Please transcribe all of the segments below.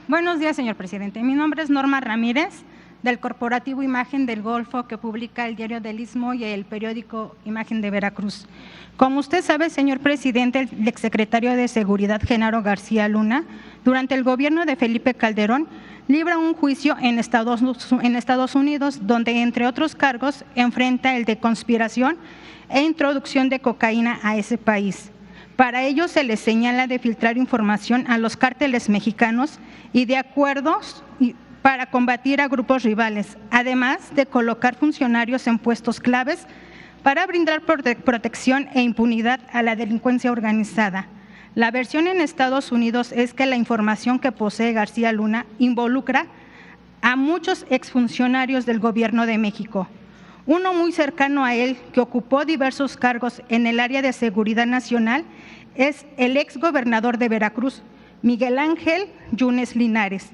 Buenos días, señor presidente. Mi nombre es Norma Ramírez, del Corporativo Imagen del Golfo, que publica el Diario del Istmo y el periódico Imagen de Veracruz. Como usted sabe, señor presidente, el exsecretario de Seguridad, Genaro García Luna, durante el gobierno de Felipe Calderón, libra un juicio en Estados Unidos, donde, entre otros cargos, enfrenta el de conspiración e introducción de cocaína a ese país. Para ello se le señala de filtrar información a los cárteles mexicanos y de acuerdos para combatir a grupos rivales, además de colocar funcionarios en puestos claves para brindar protección e impunidad a la delincuencia organizada. La versión en Estados Unidos es que la información que posee García Luna involucra a muchos exfuncionarios del Gobierno de México. Uno muy cercano a él, que ocupó diversos cargos en el área de seguridad nacional, es el exgobernador de Veracruz, Miguel Ángel Yunes Linares,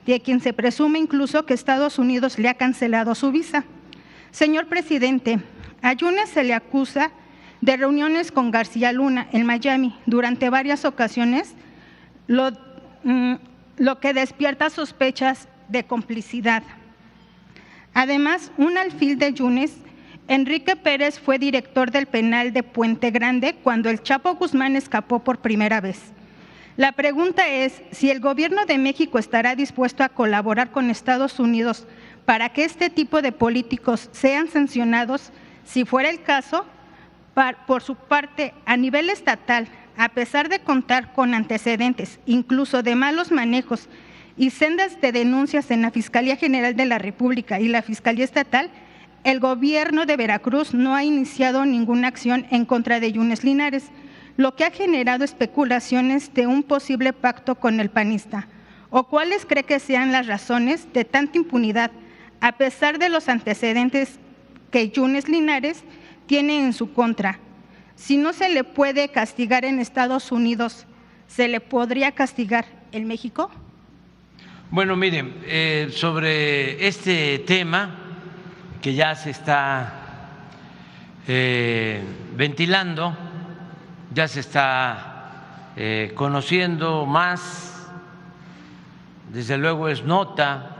de quien se presume incluso que Estados Unidos le ha cancelado su visa. Señor presidente, a Yunes se le acusa de reuniones con García Luna en Miami durante varias ocasiones, lo que despierta sospechas de complicidad. Además, un alfil de Yunes, Enrique Pérez, fue director del penal de Puente Grande cuando el Chapo Guzmán escapó por primera vez. La pregunta es si el Gobierno de México estará dispuesto a colaborar con Estados Unidos para que este tipo de políticos sean sancionados, si fuera el caso. Por su parte, a nivel estatal, a pesar de contar con antecedentes, incluso de malos manejos y sendas de denuncias en la Fiscalía General de la República y la Fiscalía Estatal, el Gobierno de Veracruz no ha iniciado ninguna acción en contra de Yunes Linares, lo que ha generado especulaciones de un posible pacto con el panista. ¿O cuáles cree que sean las razones de tanta impunidad, a pesar de los antecedentes que Yunes Linares tiene en su contra? Si no se le puede castigar en Estados Unidos, ¿se le podría castigar en México? Bueno, miren, sobre este tema que ya se está ventilando, ya se está conociendo más, desde luego es nota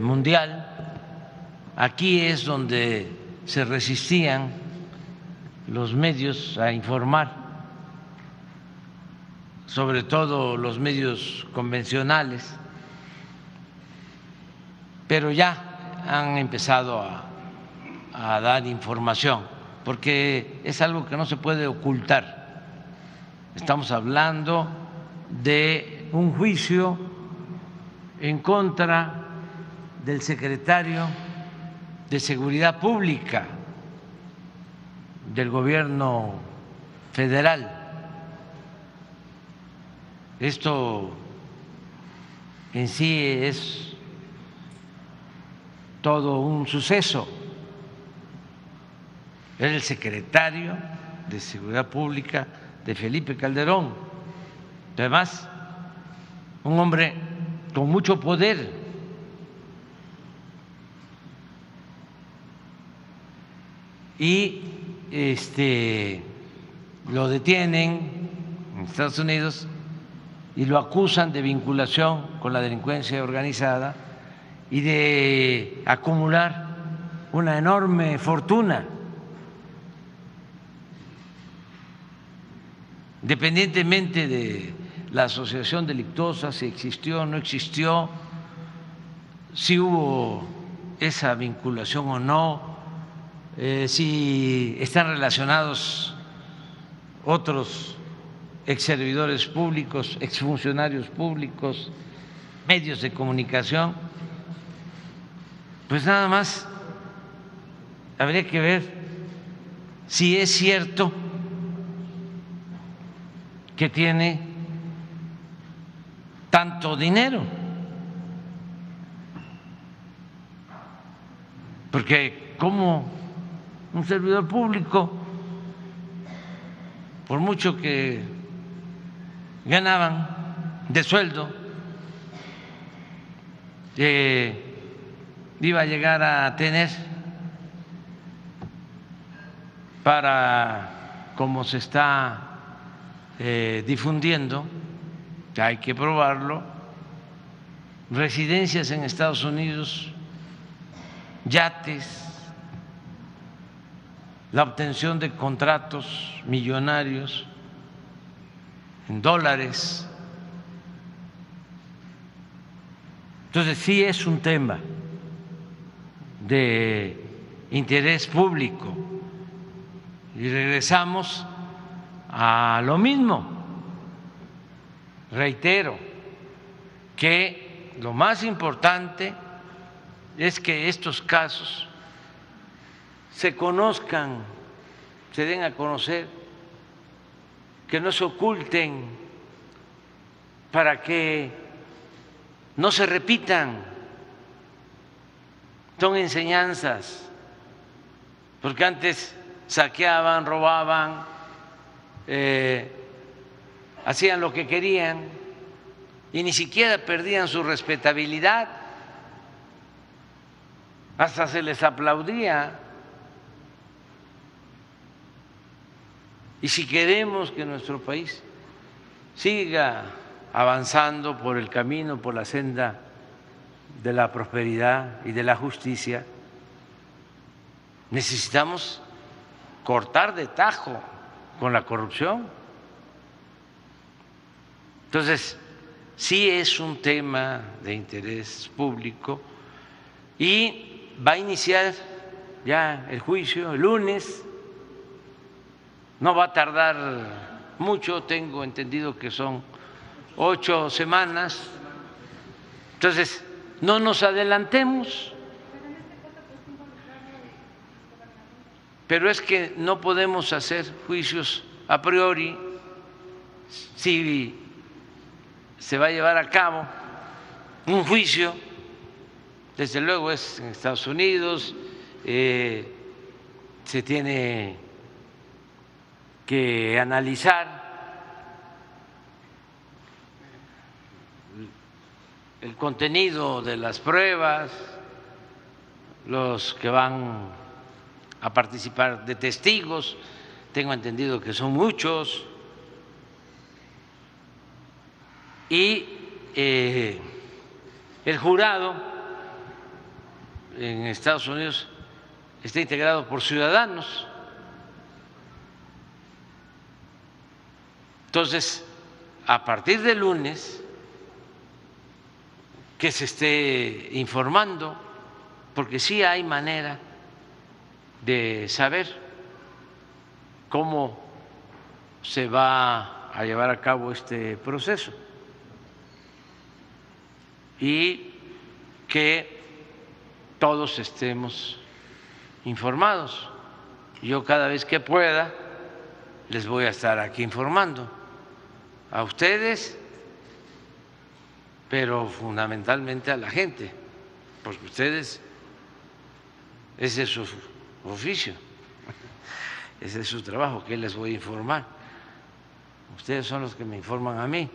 mundial. Aquí es donde se resistían los medios a informar, sobre todo los medios convencionales, pero ya han empezado a dar información, porque es algo que no se puede ocultar. Estamos hablando de un juicio en contra del secretario de Seguridad Pública del Gobierno federal. Esto en sí es todo un suceso. Era el secretario de Seguridad Pública de Felipe Calderón, además un hombre con mucho poder. Y lo detienen en Estados Unidos y lo acusan de vinculación con la delincuencia organizada y de acumular una enorme fortuna, independientemente de la asociación delictuosa, si existió o no existió, si hubo esa vinculación o no, si están relacionados otros exservidores públicos, exfuncionarios públicos, medios de comunicación. Pues nada más habría que ver si es cierto que tiene tanto dinero, porque como un servidor público, por mucho que ganaban de sueldo, iba a llegar a tener para, como se está difundiendo, hay que probarlo, residencias en Estados Unidos, yates, la obtención de contratos millonarios en dólares. Entonces sí es un tema de interés público y regresamos a lo mismo. Reitero que lo más importante es que estos casos se conozcan, se den a conocer, que no se oculten para que no se repitan. Son enseñanzas, porque antes saqueaban, robaban, hacían lo que querían y ni siquiera perdían su respetabilidad, hasta se les aplaudía. Y si queremos que nuestro país siga avanzando por el camino, por la senda de la prosperidad y de la justicia, necesitamos cortar de tajo con la corrupción. Entonces, sí es un tema de interés público y va a iniciar ya el juicio el lunes. No va a tardar mucho, tengo entendido que son 8 semanas. Entonces, no nos adelantemos. Pero es que no podemos hacer juicios a priori. Si se va a llevar a cabo un juicio, desde luego es en Estados Unidos, se tiene que analizar el contenido de las pruebas, los que van a participar de testigos, tengo entendido que son muchos, y el jurado en Estados Unidos está integrado por ciudadanos. Entonces, a partir del lunes, que se esté informando, porque sí hay manera de saber cómo se va a llevar a cabo este proceso y que todos estemos informados. Yo cada vez que pueda les voy a estar aquí informando a ustedes, pero fundamentalmente a la gente, porque ustedes, ese es su oficio, ese es su trabajo, que les voy a informar. Ustedes son los que me informan a mí,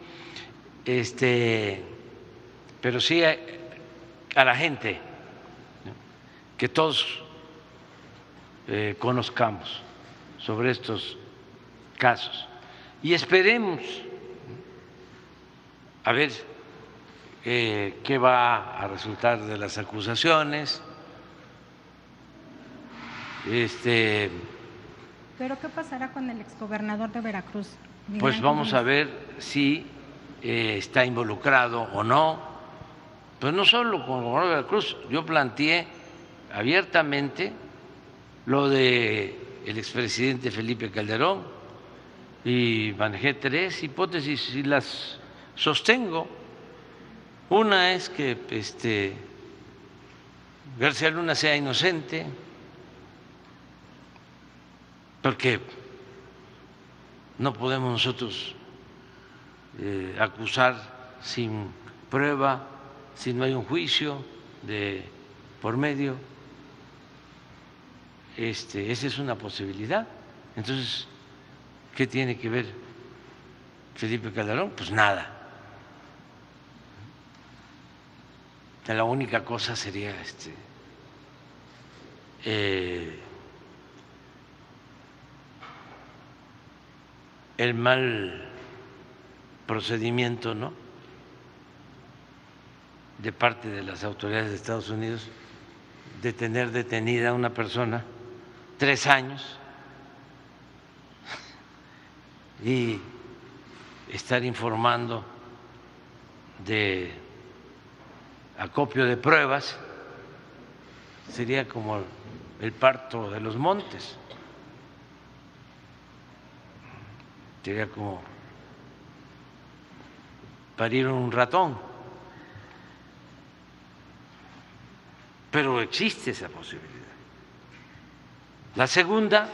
pero sí a la gente, que todos conozcamos sobre estos casos y esperemos a ver qué va a resultar de las acusaciones. ¿Pero qué pasará con el exgobernador de Veracruz? Pues vamos a ver si está involucrado o no. Pues no solo con el gobernador de Veracruz, yo planteé abiertamente lo de el expresidente Felipe Calderón y manejé 3 hipótesis y las sostengo. Una es que García Luna sea inocente, porque no podemos nosotros acusar sin prueba, si no hay un juicio de por medio. Esa es una posibilidad. Entonces, ¿qué tiene que ver Felipe Calderón? Pues nada. La única cosa sería el mal procedimiento, ¿no?, de parte de las autoridades de Estados Unidos de tener detenida a una persona 3 años y estar informando de acopio de pruebas. Sería como el parto de los montes, sería como parir un ratón, pero existe esa posibilidad. La segunda,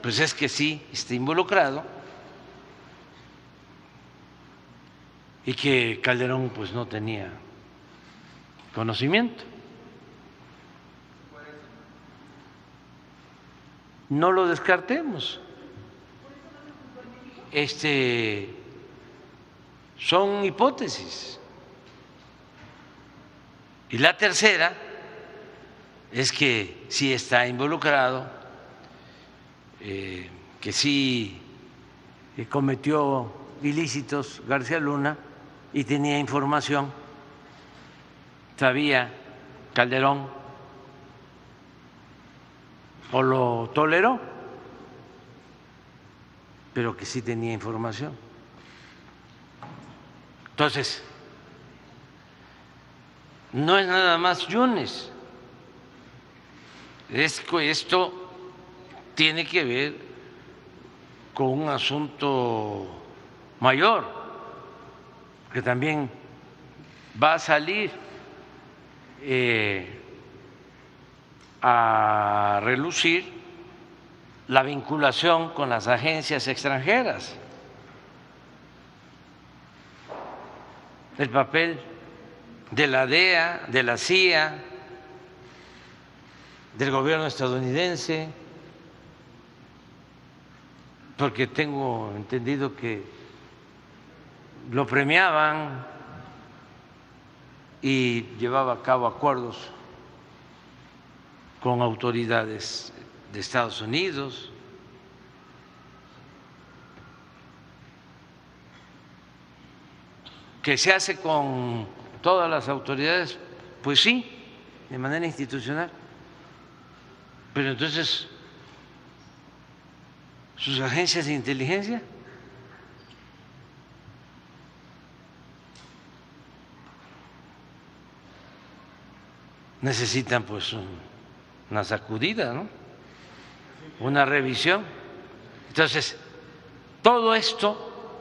pues es que sí está involucrado y que Calderón pues no tenía conocimiento. No lo descartemos. Son hipótesis. Y la tercera es que sí está involucrado, que sí cometió ilícitos García Luna y tenía información, sabía Calderón, o lo toleró, pero que sí tenía información. Entonces, no es nada más Yunes, esto tiene que ver con un asunto mayor, que también va a salir a relucir la vinculación con las agencias extranjeras, el papel de la DEA, de la CIA, del gobierno estadounidense, porque tengo entendido que lo premiaban y llevaba a cabo acuerdos con autoridades de Estados Unidos. ¿Que se hace con todas las autoridades? Pues sí, de manera institucional. Pero entonces, sus agencias de inteligencia necesitan pues una sacudida, ¿no? Una revisión. Entonces, todo esto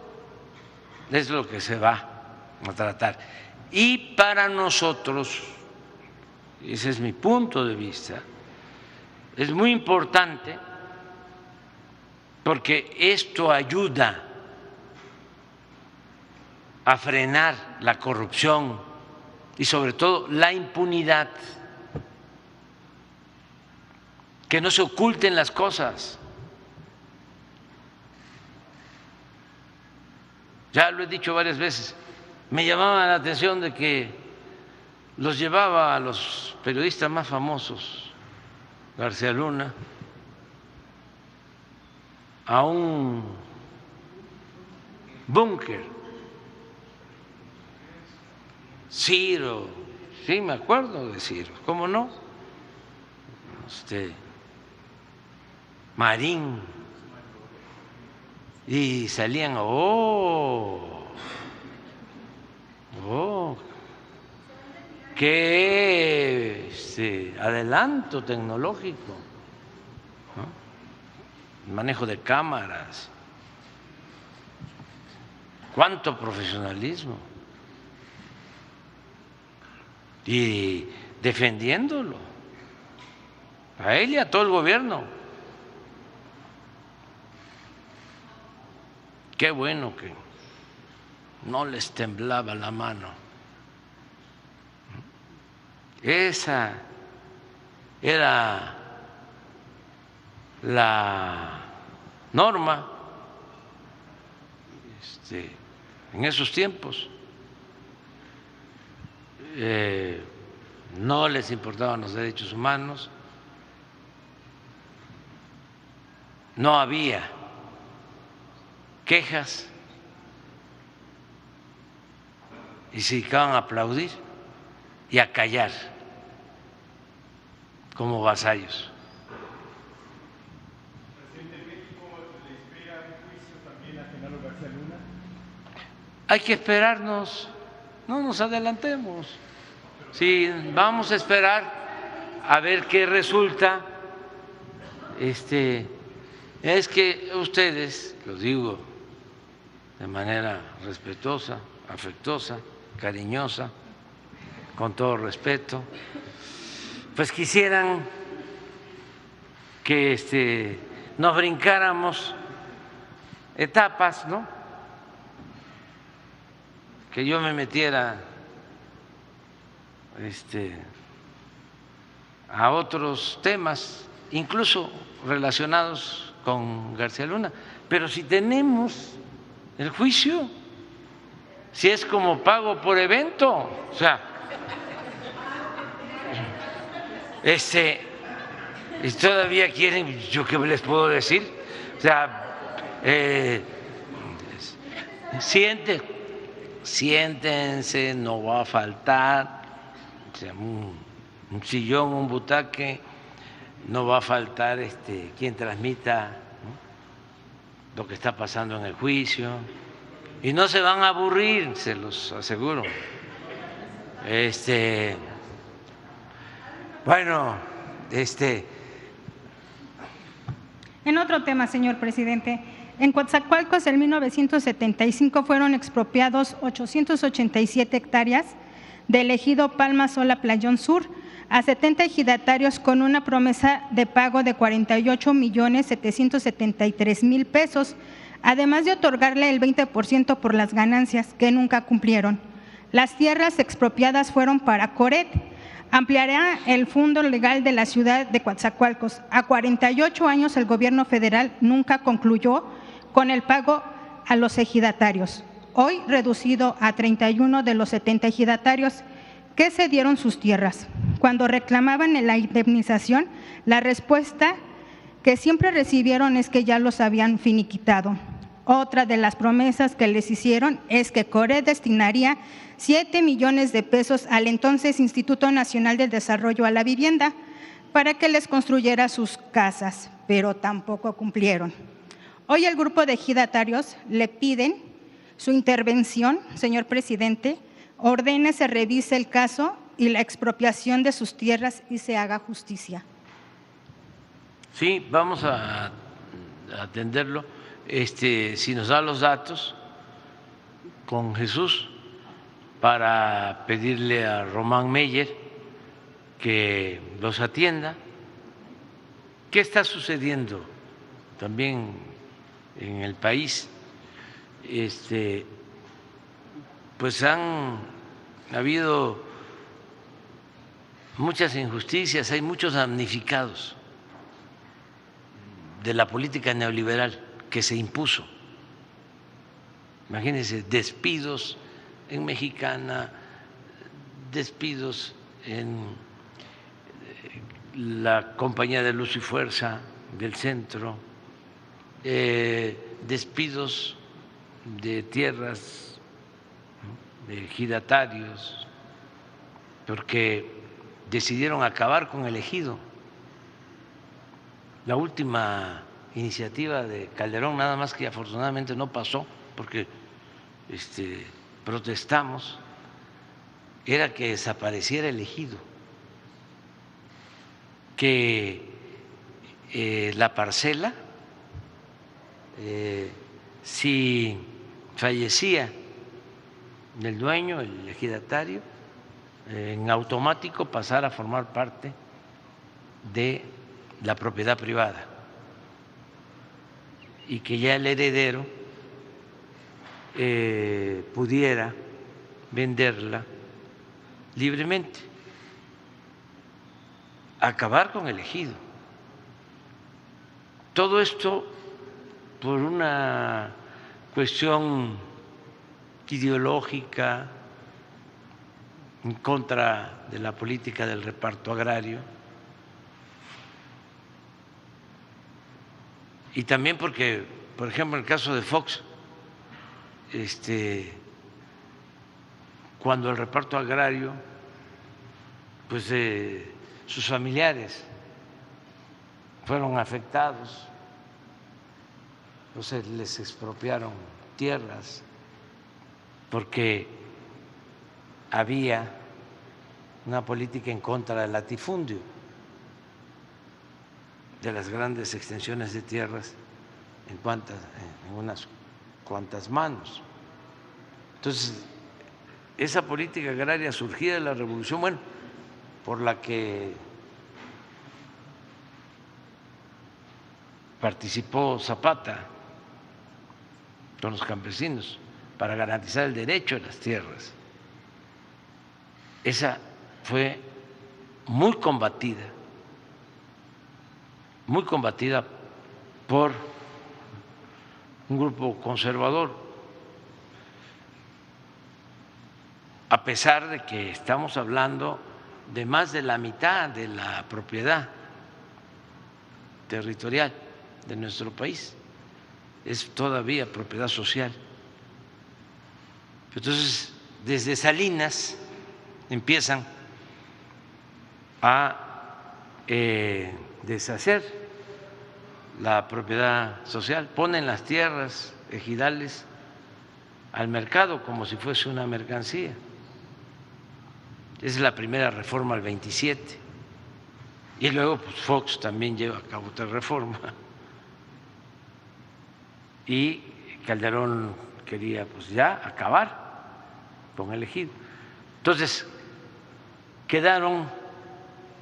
es lo que se va a tratar. Y para nosotros, ese es mi punto de vista, es muy importante porque esto ayuda a frenar la corrupción y sobre todo la impunidad. Que no se oculten las cosas. Ya lo he dicho varias veces, me llamaba la atención de que los llevaba a los periodistas más famosos, García Luna, a un búnker. Ciro, sí, me acuerdo de Ciro, ¿cómo no? Marín, y salían, qué adelanto tecnológico, ¿no? El manejo de cámaras, cuánto profesionalismo, y defendiéndolo a él y a todo el gobierno. Qué bueno que no les temblaba la mano. Esa era la norma en esos tiempos. No les importaban los derechos humanos, no había quejas y se dedicaban a aplaudir y acallar como vasallos. Hay que esperarnos, no nos adelantemos. Sí, vamos a esperar a ver qué resulta. Es que ustedes, lo digo de manera respetuosa, afectuosa, cariñosa, con todo respeto, pues quisieran que nos brincáramos etapas, ¿no? Que yo me metiera a otros temas, incluso relacionados con García Luna. Pero si tenemos el juicio, si es como pago por evento, o sea, y todavía quieren, ¿yo qué les puedo decir? O sea, siéntense, no va a faltar un sillón, un butaque, no va a faltar quien transmita, ¿no?, lo que está pasando en el juicio, y no se van a aburrir, se los aseguro. Bueno, En otro tema, señor presidente, en Coatzacoalcos en 1975 fueron expropiados 887 hectáreas del ejido Palma Sola Playón Sur a 70 ejidatarios con una promesa de pago de 48.773.000 pesos, además de otorgarle el 20% por las ganancias que nunca cumplieron. Las tierras expropiadas fueron para Coret. Ampliará el fondo legal de la ciudad de Coatzacoalcos. A 48 años el gobierno federal nunca concluyó con el pago a los ejidatarios, hoy reducido a 31 de los 70 ejidatarios que cedieron sus tierras. Cuando reclamaban la indemnización, la respuesta que siempre recibieron es que ya los habían finiquitado. Otra de las promesas que les hicieron es que Coret destinaría 7 millones de pesos al entonces Instituto Nacional del Desarrollo a la Vivienda para que les construyera sus casas, pero tampoco cumplieron. Hoy el grupo de ejidatarios le piden su intervención, señor presidente, ordene se revise el caso y la expropiación de sus tierras y se haga justicia. Sí, vamos a atenderlo. Si nos da los datos con Jesús para pedirle a Román Meyer que los atienda. ¿Qué está sucediendo también en el país? Pues ha habido muchas injusticias, hay muchos damnificados de la política neoliberal que se impuso. Imagínense, despidos en Mexicana, despidos en la Compañía de Luz y Fuerza del Centro, despidos de tierras, de ejidatarios, porque decidieron acabar con el ejido. La última iniciativa de Calderón, nada más que afortunadamente no pasó porque protestamos, era que desapareciera el ejido, que la parcela, si fallecía el dueño, el ejidatario, en automático pasara a formar parte de la propiedad privada y que ya el heredero pudiera venderla libremente, acabar con el ejido. Todo esto por una cuestión ideológica en contra de la política del reparto agrario y también porque, por ejemplo, en el caso de Fox, cuando el reparto agrario pues sus familiares fueron afectados, entonces les expropiaron tierras porque había una política en contra del latifundio, de las grandes extensiones de tierras en unas cuantas manos. Entonces, esa política agraria surgida de la Revolución, bueno, por la que participó Zapata con los campesinos para garantizar el derecho a las tierras, esa fue muy combatida por un grupo conservador, a pesar de que estamos hablando de más de la mitad de la propiedad territorial de nuestro país, es todavía propiedad social. Entonces, desde Salinas empiezan a deshacer la propiedad social, ponen las tierras ejidales al mercado como si fuese una mercancía. Esa es la primera reforma al 27. Y luego pues, Fox también lleva a cabo otra reforma. Y Calderón quería pues ya acabar con el ejido. Entonces, quedaron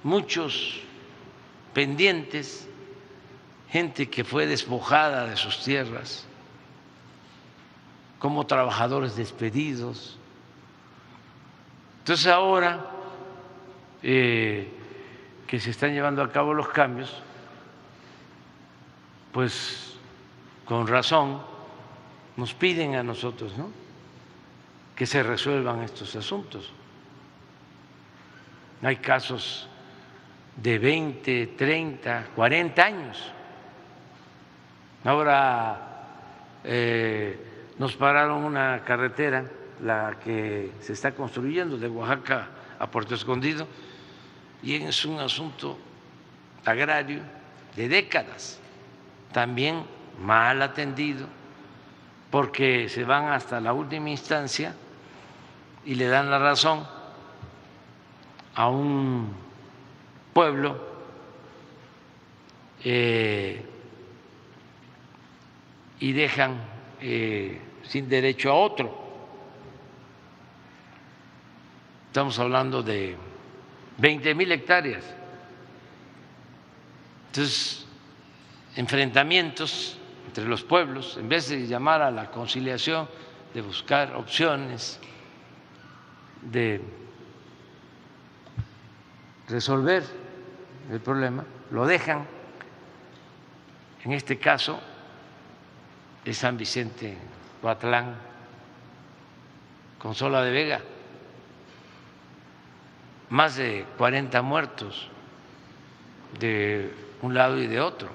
muchos pendientes, gente que fue despojada de sus tierras, como trabajadores despedidos. Entonces ahora que se están llevando a cabo los cambios, pues con razón nos piden a nosotros, ¿no?, que se resuelvan estos asuntos. Hay casos de 20, 30, 40 años. Ahora nos pararon una carretera, la que se está construyendo de Oaxaca a Puerto Escondido, y es un asunto agrario de décadas, también mal atendido, porque se van hasta la última instancia y le dan la razón a un pueblo y dejan sin derecho a otro. Estamos hablando de 20,000 hectáreas. Entonces, enfrentamientos entre los pueblos, en vez de llamar a la conciliación, de buscar opciones, de resolver el problema, lo dejan. En este caso es San Vicente Coatlán, Consola de Vega, más de 40 muertos de un lado y de otro,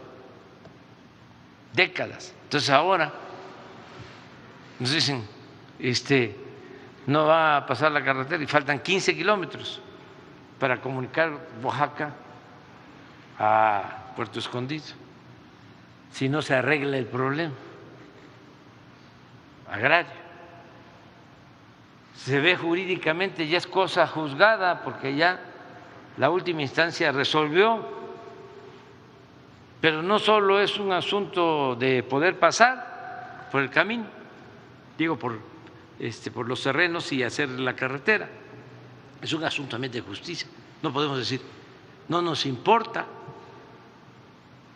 décadas. Entonces ahora nos dicen, no va a pasar la carretera y faltan 15 kilómetros para comunicar Oaxaca a Puerto Escondido, si no se arregla el problema agrario. Se ve jurídicamente, ya es cosa juzgada, porque ya la última instancia resolvió, pero no solo es un asunto de poder pasar por el camino, digo, por los terrenos y hacer la carretera, es un asunto también de justicia. No podemos decir, no nos importa,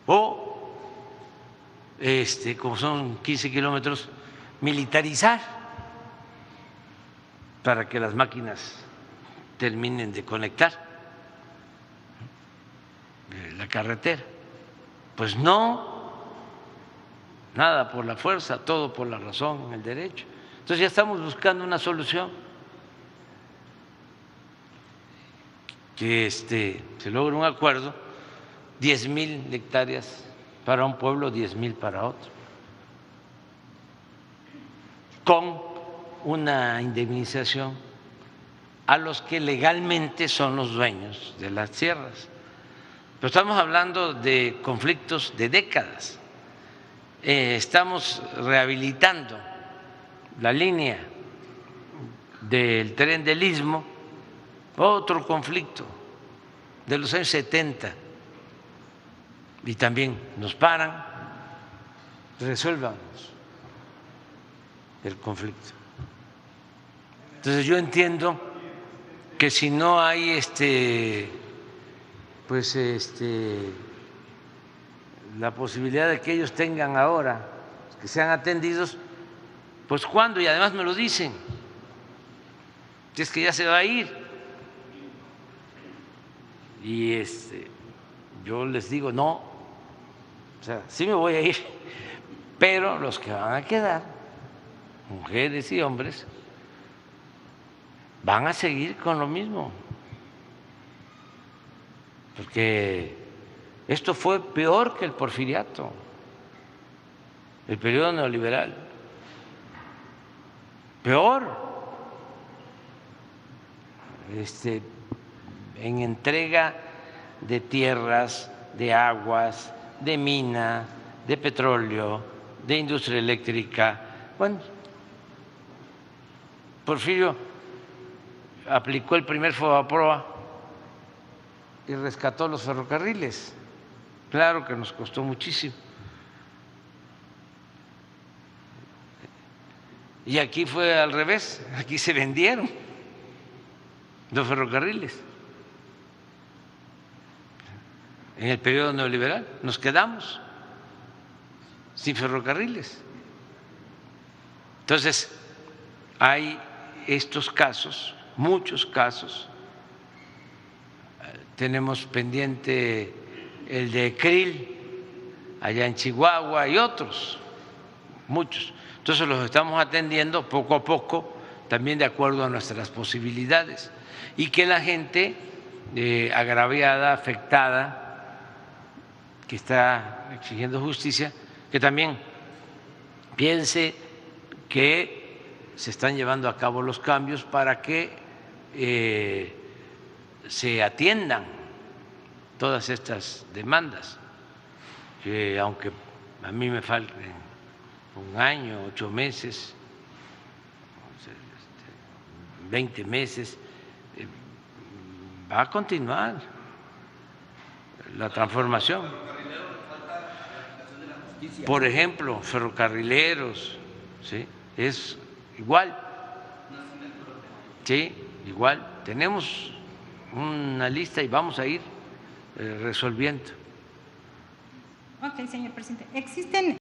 o como son 15 kilómetros, militarizar para que las máquinas terminen de conectar la carretera. Pues no, nada por la fuerza, todo por la razón, el derecho. Entonces ya estamos buscando una solución, que se logre un acuerdo, 10,000 hectáreas para un pueblo, 10,000 para otro, con una indemnización a los que legalmente son los dueños de las tierras. Pero estamos hablando de conflictos de décadas. Estamos rehabilitando la línea del Tren del Istmo, otro conflicto de los años 70, y también nos paran, resuélvanos el conflicto. Entonces yo entiendo que si no hay la posibilidad de que ellos tengan ahora, que sean atendidos, pues ¿cuándo? Y además me lo dicen, si es que ya se va a ir. Y yo les digo, no, o sea, sí me voy a ir, pero los que van a quedar, mujeres y hombres, van a seguir con lo mismo, porque esto fue peor que el porfiriato, el periodo neoliberal, peor, en entrega de tierras, de aguas, de mina, de petróleo, de industria eléctrica. Bueno, Porfirio aplicó el primer Fobaproa y rescató los ferrocarriles. Claro que nos costó muchísimo. Y aquí fue al revés, aquí se vendieron los ferrocarriles. En el periodo neoliberal nos quedamos sin ferrocarriles. Entonces, hay estos casos, muchos casos. Tenemos pendiente el de Krill, allá en Chihuahua, y otros, muchos. Entonces los estamos atendiendo poco a poco, también de acuerdo a nuestras posibilidades. Y que la gente agraviada, afectada, que está exigiendo justicia, que también piense que se están llevando a cabo los cambios para que se atiendan todas estas demandas, que aunque a mí me falten 1 año, 8 meses, 20 meses, va a continuar la transformación. Por ejemplo, ferrocarrileros, ¿sí? Es igual, sí, igual. Tenemos una lista y vamos a ir resolviendo. Ok, señor presidente. ¿Existen